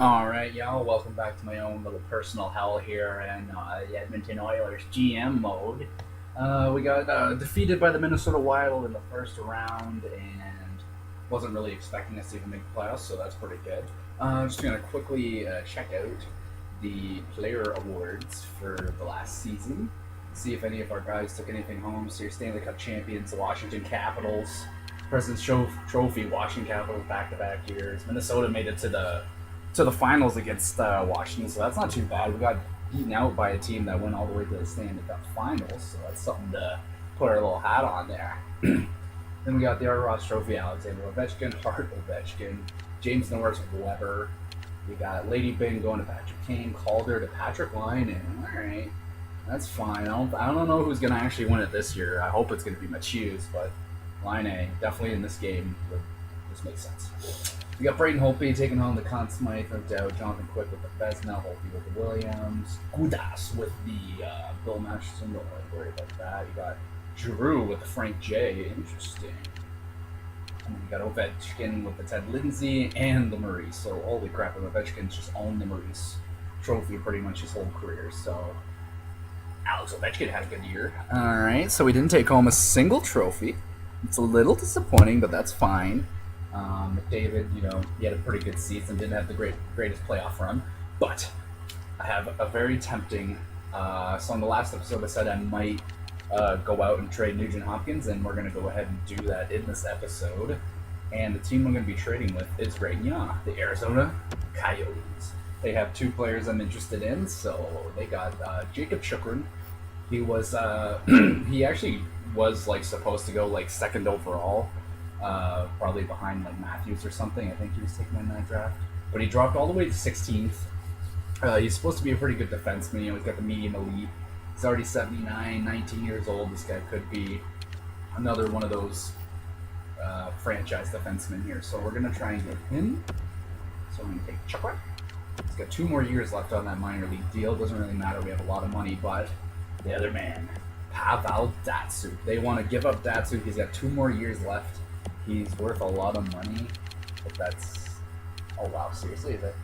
Alright, y'all, welcome back to my own little personal hell here in the Edmonton Oilers GM mode. We got defeated by the Minnesota Wild in the first round and wasn't really expecting us to even make the playoffs, so that's pretty good. Just going to quickly check out the player awards for the last season, see if any of our guys took anything home. So your Stanley Cup champions, the Washington Capitals, President's Trophy, Washington Capitals back-to-back years. Minnesota made it to the finals against Washington, so that's not too bad. We got beaten out by a team that went all the way to the Stanley Cup finals, so that's something to put our little hat on there. Then we got the Art Ross Trophy, Alexander Ovechkin, Hart Ovechkin, James Norris Weber. We got Lady Byng going to Patrick Kane, Calder to Patrick Laine. Alright, that's fine. I don't know who's going to actually win it this year. I hope it's going to be Matthews, but Laine definitely in this game would just make sense. We got Braden Holtby taking home the Conn Smythe, no doubt. Jonathan Quick with the Vezina, Holtby with the Williams, Gudas with the Bill Masterson. Don't really worry about that. You got Giroux with the Frank J. Interesting. And then you got Ovechkin with the Ted Lindsay and the Maurice. So holy crap, Ovechkin's just owned the Maurice Trophy pretty much his whole career. So Alex Ovechkin had a good year. All right, so we didn't take home a single trophy. It's a little disappointing, but that's fine. McDavid, he had a pretty good season, didn't have the greatest playoff run, but I have a very tempting, so on the last episode I said I might go out and trade Nugent Hopkins, and we're going to go ahead and do that in this episode. And the team I'm going to be trading with is right now the Arizona Coyotes. They have two players I'm interested in, so they got Jacob Chukrin. He was, he actually was supposed to go second overall. Probably behind Matthews or something. I think he was taken in that draft, but he dropped all the way to 16th. He's supposed to be a pretty good defenseman. He's got the medium elite. He's already 79, 19 years old. This guy could be another one of those franchise defensemen here. So we're gonna try and get him. So I'm gonna take Chukra. He's got 2 more years left on that minor league deal. Doesn't really matter. We have a lot of money, but the other man, Pavel Datsyuk. They want to give up Datsyuk. He's got 2 more years left. He's worth a lot of money, but that's... Oh, wow, seriously? Is that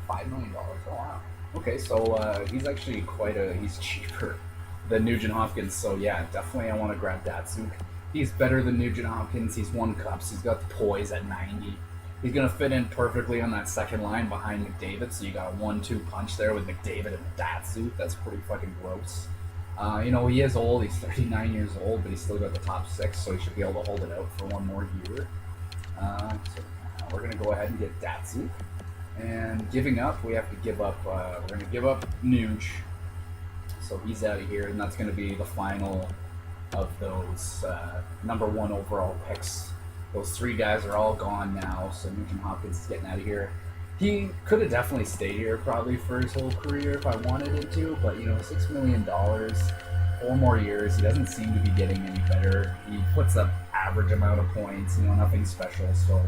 $5 million? Oh, wow. Okay, so he's actually he's cheaper than Nugent Hopkins, so yeah, definitely I want to grab Datsyuk. He's better than Nugent Hopkins. He's won cups. He's got the poise at 90. He's going to fit in perfectly on that second line behind McDavid, so you got a 1-2 punch there with McDavid and Datsyuk. That's pretty fucking gross. He is old. He's 39 years old, but he's still got the top 6, so he should be able to hold it out for 1 more year. So we're going to go ahead and get Datsyuk. And giving up, we have to give up, we're going to give up Nuge. So he's out of here, and that's going to be the final of those number 1 overall picks. Those 3 guys are all gone now, so Nugent Hopkins is getting out of here. He could have definitely stayed here probably for his whole career if I wanted him to, but $6 million, 4 more years, he doesn't seem to be getting any better. He puts up average amount of points, nothing special, so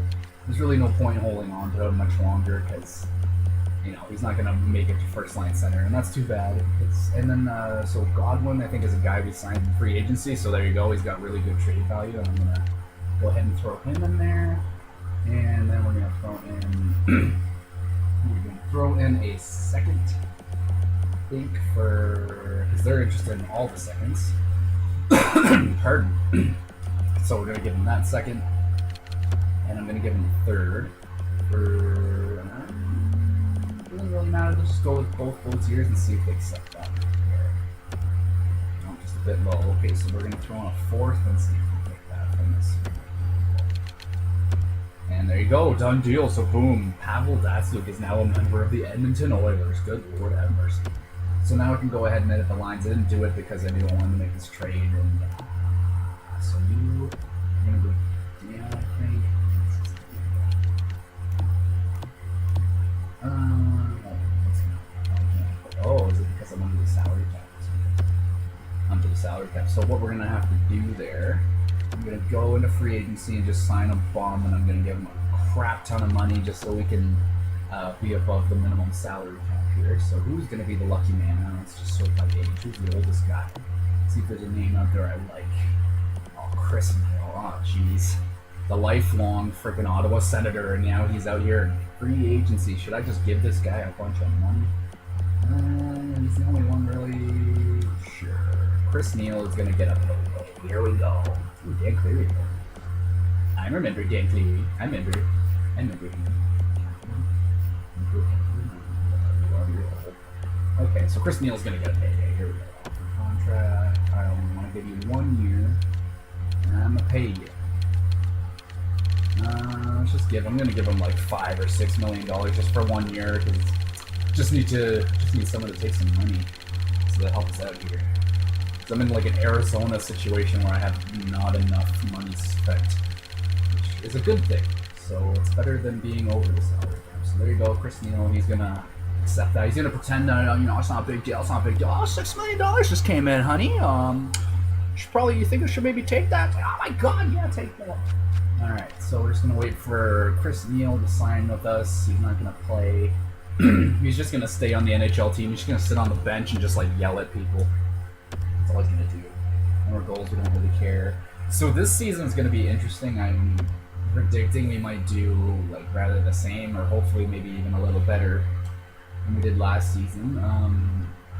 there's really no point holding on to him much longer because, he's not going to make it to first line center, and that's too bad. And then, so Godwin, I think, is a guy we signed in free agency, so there you go, he's got really good trade value, and I'm going to go ahead and throw him in there, and then we're going to throw in... We're going to throw in a second, I think, because they're interested in all the seconds. Pardon. So we're going to give him that second, and I'm going to give him the third. It doesn't really matter. Let's just go with both those years and see if they accept that. Just a bit low. Okay, so we're going to throw in a fourth and see if we take that from this. And there you go, done deal. So boom, Pavel Datsyuk is now a member of the Edmonton Oilers. Good Lord have mercy. So now we can go ahead and edit the lines. I didn't do it because I didn't want to make this trade. And so I'm gonna go down, I think. Is it because I'm under the salary cap? Under the salary cap. So what we're gonna have to do there, I'm going to go into free agency and just sign a bum, and I'm going to give him a crap ton of money just so we can be above the minimum salary cap here. So who's going to be the lucky man? Let's just sort by age. Who's the oldest guy? See if there's a name out there I like. Oh, Chris Neal. Oh, jeez. The lifelong freaking Ottawa Senator, and now he's out here in free agency. Should I just give this guy a bunch of money? He's the only one really. Sure. Chris Neal is going to get up. Oh, here we go. Ooh, Dan Cleary. I remember Dan Cleary. I remember him. Okay, so Chris Neal's going to get a payday. Here we go. Contract. I only want to give you 1 year, and I'm going to pay you. Let's just I'm going to give him like $5 or $6 million just for 1 year, because just need someone to take some money so that help us out here. So I'm in like an Arizona situation where I have not enough money spent, which is a good thing. So it's better than being over the salary cap. So there you go, Chris Neal. He's gonna accept that. He's gonna pretend that it's not a big deal. It's not a big deal. Oh, $6 million just came in, honey. You think I should maybe take that? Oh my God, yeah, take more. All right, so we're just gonna wait for Chris Neal to sign with us. He's not gonna play. He's just gonna stay on the NHL team. He's just gonna sit on the bench and just like yell at people. That's all he's gonna do. More goals, we don't really care. So this season is gonna be interesting. I'm predicting we might do like rather the same, or hopefully maybe even a little better than we did last season.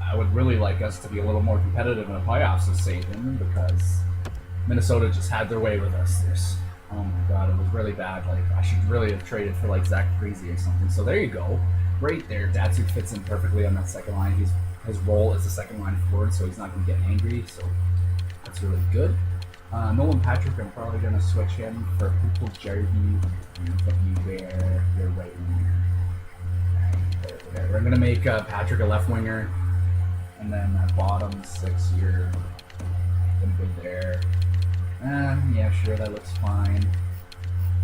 I would really like us to be a little more competitive in the playoffs this season, because Minnesota just had their way with us. Oh my God, it was really bad. Like, I should really have traded for like Zach Parise or something. So there you go. Right there. Datsuk fits in perfectly on that second line. His role as a second line forward, so he's not going to get angry. So that's really good. Nolan Patrick, I'm probably going to switch him for Pupil Jarvie and put you there. You're right winger. There. We're going to make Patrick a left winger. And then that bottom 6 here. Gonna go there. Yeah, sure, that looks fine.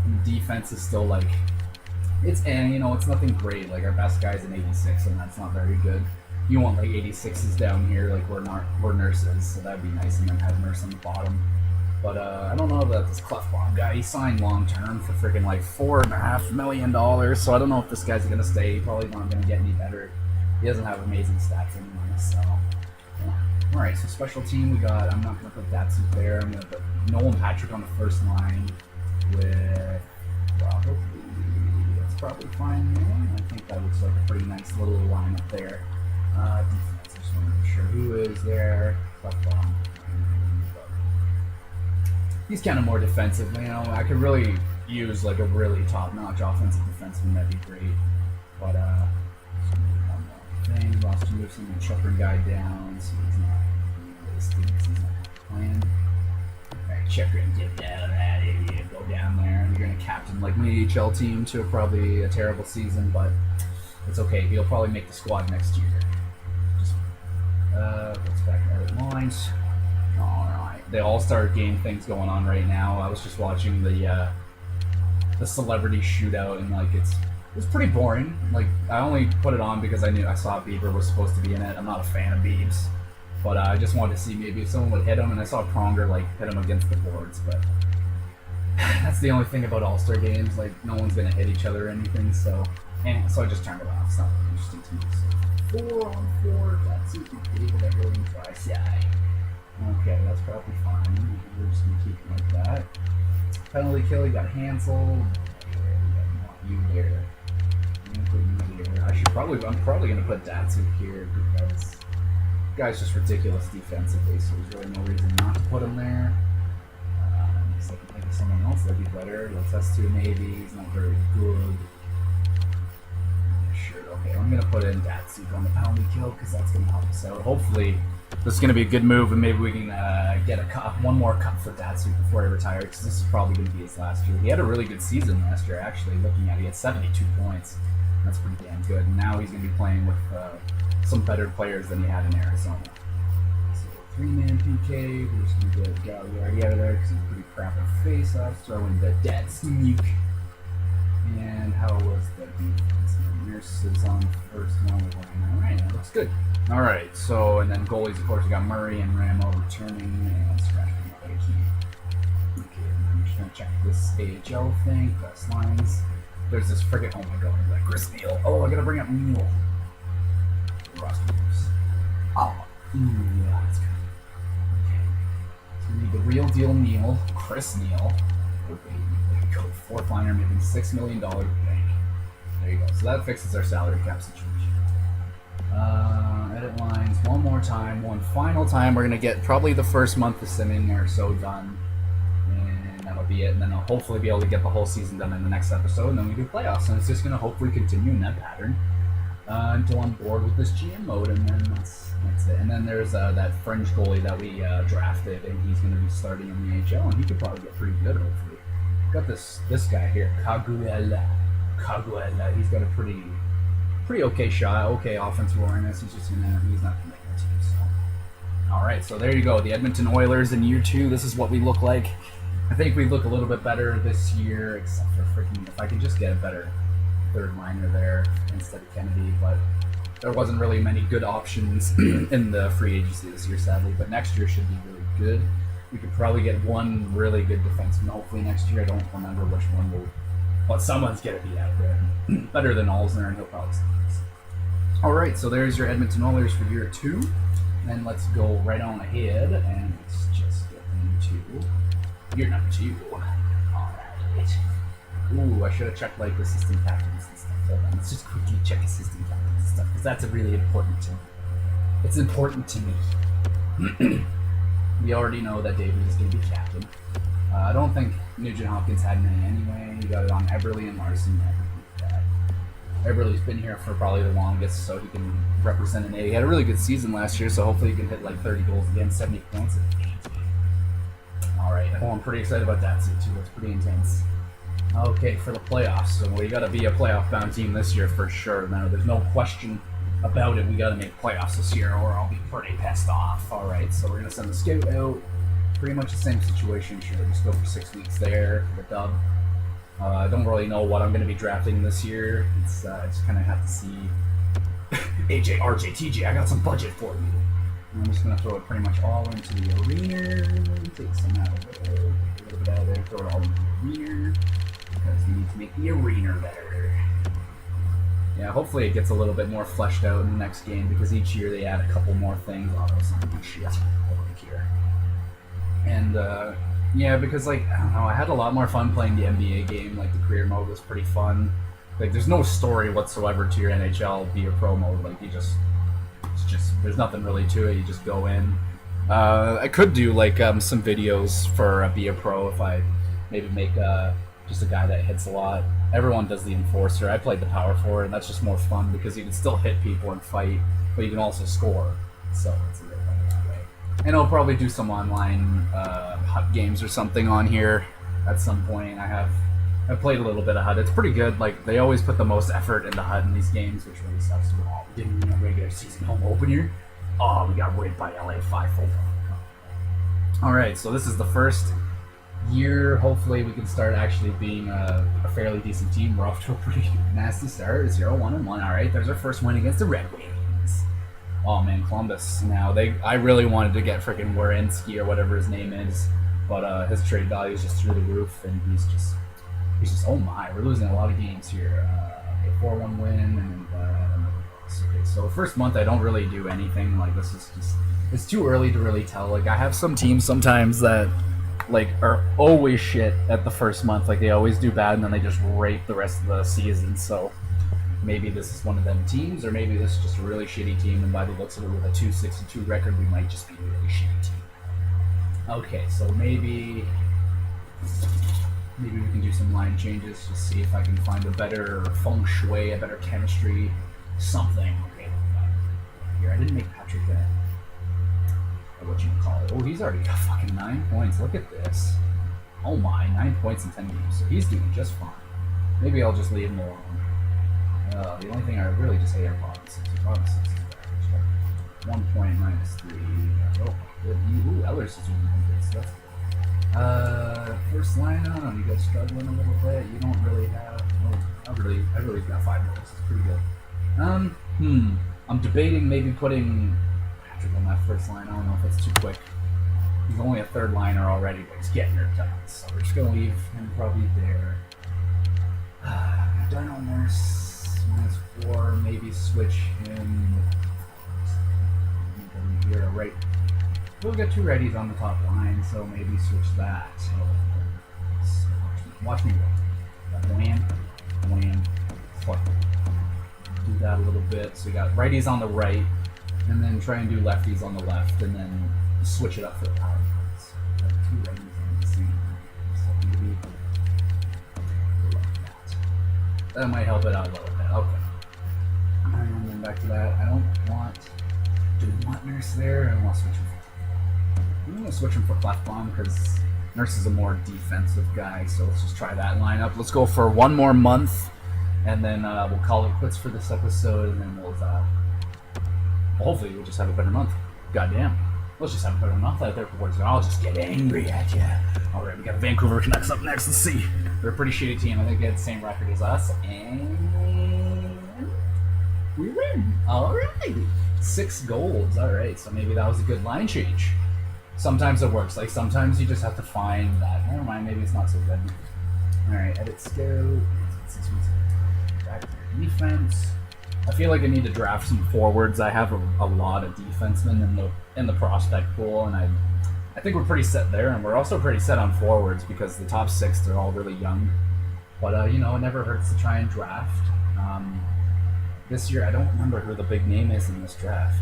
And the defense is still like, it's nothing great. Like, our best guy's an 86, and that's not very good. You want like 86s down here, like we're nurses, so that'd be nice, and then have Nurse on the bottom. But I don't know about this Clefbaum guy. He signed long term for freaking like $4.5 million, so I don't know if this guy's gonna stay. He's probably not gonna get any better. He doesn't have amazing stats anymore, so. Yeah. Alright, so special team we got, I'm not going to put Datsuk there, I'm going to put Nolan Patrick on the first line with that's probably fine there. I think that looks like a pretty nice little lineup there. Defense, I just want to make sure who is there. He's kind of more defensive, I could really use like a really top-notch offensive defenseman, that'd be great. But, Lost Anderson and Chucker guy down, so he's not wasted. He's not playing. Alright, Chucker and get down out of here. Go down there. You're going to captain like my AHL team to probably a terrible season, but it's okay. He'll probably make the squad next year. Just let's back out lines. Alright. The All-Star game thing's going on right now. I was just watching the celebrity shootout, and like it's pretty boring. Like, I only put it on because I saw Bieber was supposed to be in it. I'm not a fan of Biebs, but I just wanted to see maybe if someone would hit him, and I saw Pronger like hit him against the boards. But that's the only thing about All-Star games. Like, no one's gonna hit each other or anything. So I just turned it off. It's not really interesting to me. So 4-on-4. That's it. David Everling twice. Yeah. Okay, that's probably fine. We're just gonna keep it like that. Penalty kill. You got Hansel. You there. I'm probably going to put Datsuk here because the guy's just ridiculous defensively, so there's really no reason not to put him there. Unless I can think of someone else that'd be better. Let's test to maybe. He's not very good. Sure, okay. I'm going to put in Datsuk on the penalty kill because that's going to help us out. Hopefully, this is going to be a good move, and maybe we can get one more cup for Datsuk before he retires, because this is probably going to be his last year. He had a really good season last year, actually. Looking at it, he had 72 points. That's pretty damn good. And now he's going to be playing with some better players than he had in Arizona. So 3-man PK. We're just going to get Galliardi out of there because he's pretty crap at face-offs. Throw in the Datsuk. And how was the defense? Nurse is on the first one. Alright, that looks good. Alright, so, and then goalies, of course, we got Murray and Ramo returning. And scratch the other team. Okay, I'm just going to check this AHL thing. Best lines. There's this friggin', oh my God, like Chris Neal. Oh, I gotta bring up Neal. Roster moves. Oh, yeah, that's good. the real deal Neal, Chris Neal. Oh, baby. There you go. Fourth liner making $6 million. There you go. So that fixes our salary cap situation. Edit lines one more time, one final time. We're going to get probably the first month of simming or so done. And that'll be it. And then I'll hopefully be able to get the whole season done in the next episode. And then we do playoffs. And it's just going to hopefully continue in that pattern until I'm bored with this GM mode. And then that's it. And then there's that fringe goalie that we drafted. And he's going to be starting in the NHL. And he could probably get pretty good, hopefully. Got this guy here, Caguela. He's got a pretty okay shot, okay offensive awareness. He's not gonna make our team. So, all right. So there you go. The Edmonton Oilers in year 2. This is what we look like. I think we look a little bit better this year, except for freaking if I could just get a better third liner there instead of Kennedy. But there wasn't really many good options in the free agency this year, sadly. But next year should be really good. We could probably get one really good defenseman hopefully next year. I don't remember which one will. But someone's going to be out there. Better than Olsner, and he'll probably stay. All right, so there's your Edmonton Oilers for year 2. And let's go right on ahead, and let's just get into year number 2. All right. Ooh, I should have checked like assistant captains and stuff. Hold on, let's just quickly check assistant captains and stuff, because that's really important to me. It's important to me. We already know that David is going to be captain. I don't think Nugent Hopkins had many anyway. You got it on Eberle and Larson. Eberle's been here for probably the longest, so he can represent an A. He had a really good season last year, so hopefully he can hit like 30 goals again, 70 points. All right, well, I'm pretty excited about that too. It's pretty intense. Okay, for the playoffs, so we got to be a playoff-bound team this year for sure. Now, there's no question about it. We got to make playoffs this year, or I'll be pretty pissed off. All right, so we're gonna send the scout out. Pretty much the same situation. Sure, just go for 6 weeks there for the dub. I don't really know what I'm going to be drafting this year. It's just kind of have to see. AJ, RJ, TJ, I got some budget for you. And I'm just going to throw it pretty much all into the arena. Take some out of there, take a little bit out of there, throw it all into the arena. Because we need to make the arena better. Yeah, hopefully it gets a little bit more fleshed out in the next game, because each year they add a couple more things. Oh, that was some good shit over here. And, yeah, because, like, I don't know, I had a lot more fun playing the NBA game. Like, the career mode was pretty fun. Like, there's no story whatsoever to your NHL be a pro mode. Like, it's just, there's nothing really to it. You just go in. I could do, like, some videos for be a pro if I maybe make just a guy that hits a lot. Everyone does the enforcer. I played the power forward, and that's just more fun because you can still hit people and fight, but you can also score. So, it's a bit fun that way. And I'll probably do some online HUT games or something on here at some point. I've played a little bit of HUT. It's pretty good. Like, they always put the most effort into HUT in these games, which really sucks. Oh, we didn't win a regular season home opener. Oh, we got raped by LA 5-4. Alright, so this is the first year. Hopefully we can start actually being a fairly decent team. We're off to a pretty nasty start. 0-1-1. Alright, there's our first win against the Red Wings. Oh man, Columbus. Now, I really wanted to get freaking Werenski or whatever his name is, but his trade value is just through the roof, and he's just, oh my, we're losing a lot of games here. 4-1 win, and okay, so first month I don't really do anything. Like, this is just, it's too early to really tell. Like, I have some teams sometimes that, like, are always shit at the first month. Like, they always do bad, and then they just rape the rest of the season, so maybe this is one of them teams, or maybe this is just a really shitty team, and by the looks of it, with a 2-62 record, we might just be a really shitty team. Okay, so maybe we can do some line changes, just see if I can find a better feng shui, a better chemistry, something. Okay, here, I didn't make Patrick what you call it. Oh, he's already got fucking 9 points. Look at this. Oh my, 9 points in 10 games, so he's doing just fine. Maybe I'll just leave him alone. The only thing I really just hate are Robinson. Robinson is average. 1 point minus 3. Oh, good. Ooh, Ellers is doing good stuff. First line on. You guys struggling a little bit. You don't really have. Oh, I really got 5 goals. It's pretty good. I'm debating maybe putting Patrick on that first line. I don't know if it's too quick. He's only a third liner already, but he's getting her done. So we're just gonna leave him probably there. Darnell Nurse. -4, maybe switch him here, right we'll get 2 righties on the top line, so maybe switch that. So watch me roll. Wham, wham, fuck. Do that a little bit. So we got righties on the right, and then try and do lefties on the left, and then switch it up for the power plays. So 2 righties on the same line. So maybe that might help it out a little bit. Okay. And then back to that. I don't want. Do we want Nurse there? I want to switch him. I'm going to switch him for Clefbaum because Nurse is a more defensive guy. So let's just try that lineup. Let's go for 1 more month, and then we'll call it quits for this episode, and then we'll hopefully we'll just have a better month. Goddamn. Let's just have a better month out there, boys. I'll just get angry at you. All right, we got Vancouver Canucks up next. Let's see. They're a pretty shitty team. I think they had the same record as us, and we win. All right. 6 goals. All right, so maybe that was a good line change. Sometimes it works. Like, sometimes you just have to find that. Never mind, maybe it's not so good. All right, edit skill. Back to defense. I feel like I need to draft some forwards. I have a lot of defensemen in the prospect pool, and I think we're pretty set there, and we're also pretty set on forwards because the top 6, they're all really young. But, it never hurts to try and draft. This year, I don't remember who the big name is in this draft.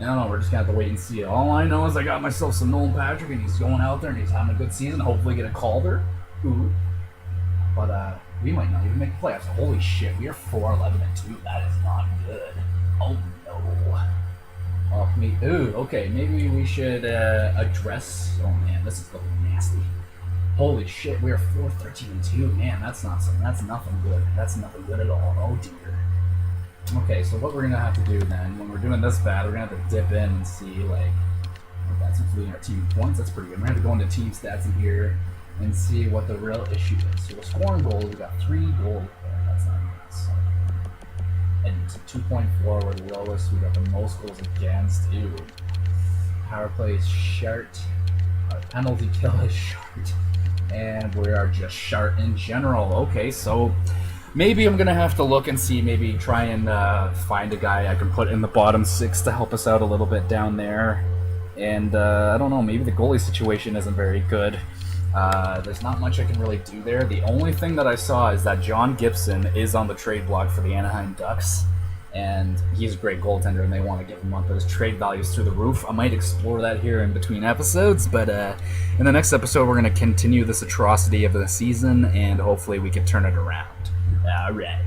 I don't know, we're just going to have to wait and see. All I know is I got myself some Nolan Patrick, and he's going out there, and he's having a good season. Hopefully get a Calder. Ooh. But we might not even make the playoffs. Holy shit, we are 4-11-2. That is not good. Oh, no. Ooh, okay, maybe we should address... Oh, man, this is looking nasty. Holy shit, we are 4-13-2. Man, that's nothing good. That's nothing good at all. Oh, dear. Okay, so what we're going to have to do then, when we're doing this bad, we're going to have to dip in and see, like, that's including our team points. That's pretty good. We're going to have to go into team stats in here and see what the real issue is. So we're scoring goals. We got 3 goals there. That's not nice. Edmonton 2.4. We're the lowest. We got the most goals against. Ew. Power play is short. Our penalty kill is short. And we are just short in general. Okay, so maybe I'm going to have to look and see, maybe try and find a guy I can put in the bottom 6 to help us out a little bit down there. And I don't know, maybe the goalie situation isn't very good. There's not much I can really do there. The only thing that I saw is that John Gibson is on the trade block for the Anaheim Ducks. And he's a great goaltender, and they want to give him up. But his trade value is through the roof. I might explore that here in between episodes. But in the next episode, we're going to continue this atrocity of the season, and hopefully we can turn it around. All right.